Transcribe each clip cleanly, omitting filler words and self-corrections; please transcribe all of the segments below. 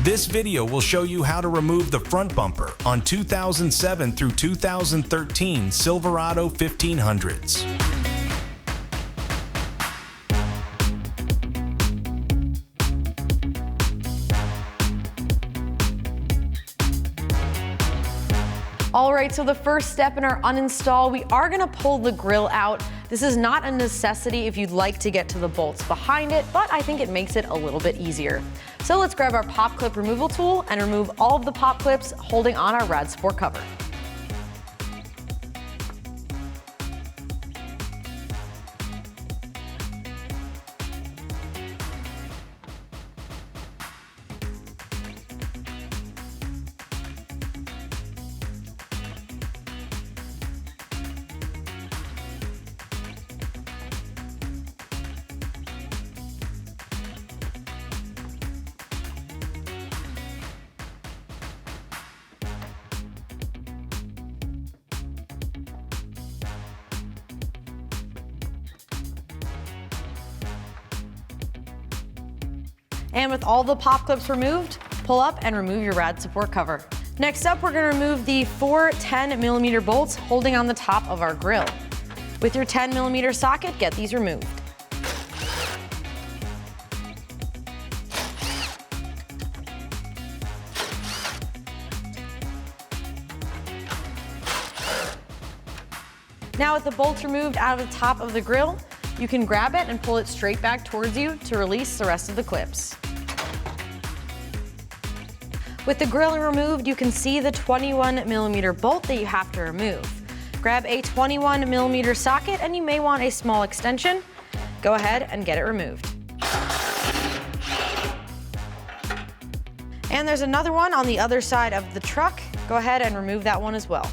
This video will show you how to remove the front bumper on 2007 through 2013 Silverado 1500s. All right, so the first step in our uninstall, we are gonna pull the grill out. This is not a necessity if you'd like to get to the bolts behind it, but I think it makes it a little bit easier. So let's grab our pop clip removal tool and remove all of the pop clips holding on our rad support cover. And with all the pop clips removed, pull up and remove your rad support cover. Next up, we're gonna remove the 4 10mm bolts holding on the top of our grill. With your 10mm socket, get these removed. Now with the bolts removed out of the top of the grill, you can grab it and pull it straight back towards you to release the rest of the clips. With the grill removed, you can see the 21mm bolt that you have to remove. Grab a 21mm socket and you may want a small extension. Go ahead and get it removed. And there's another one on the other side of the truck. Go ahead and remove that one as well.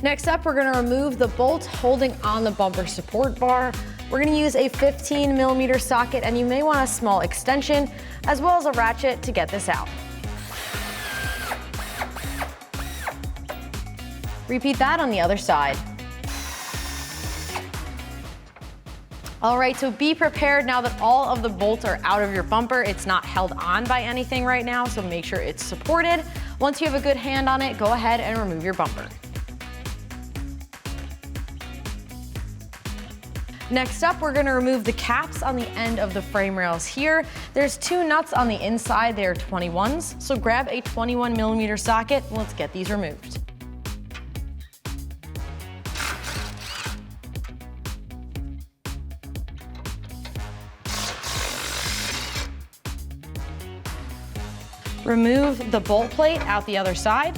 Next up, we're gonna remove the bolt holding on the bumper support bar. We're gonna use a 15mm socket and you may want a small extension as well as a ratchet to get this out. Repeat that on the other side. All right, so be prepared now that all of the bolts are out of your bumper. It's not held on by anything right now, so make sure it's supported. Once you have a good hand on it, go ahead and remove your bumper. Next up, we're gonna remove the caps on the end of the frame rails here. There's 2 nuts on the inside, they are 21s. So grab a 21mm socket, and let's get these removed. Remove the bolt plate out the other side,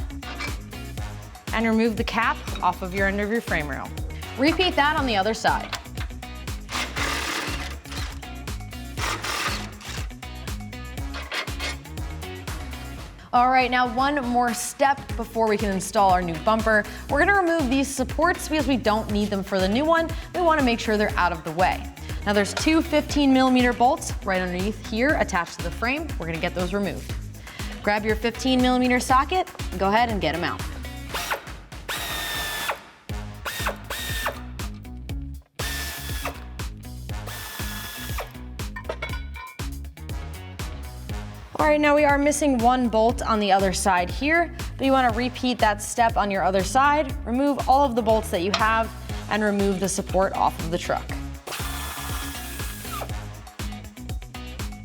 and remove the cap off of your end of your frame rail. Repeat that on the other side. All right, now one more step before we can install our new bumper. We're gonna remove these supports because we don't need them for the new one. We wanna make sure they're out of the way. Now there's 2 15mm bolts right underneath here attached to the frame. We're gonna get those removed. Grab your 15mm socket and go ahead and get them out. All right, now we are missing one bolt on the other side here, but you want to repeat that step on your other side. Remove all of the bolts that you have and remove the support off of the truck.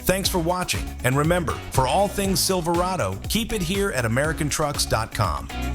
Thanks for watching, and remember, for all things Silverado, keep it here at AmericanTrucks.com.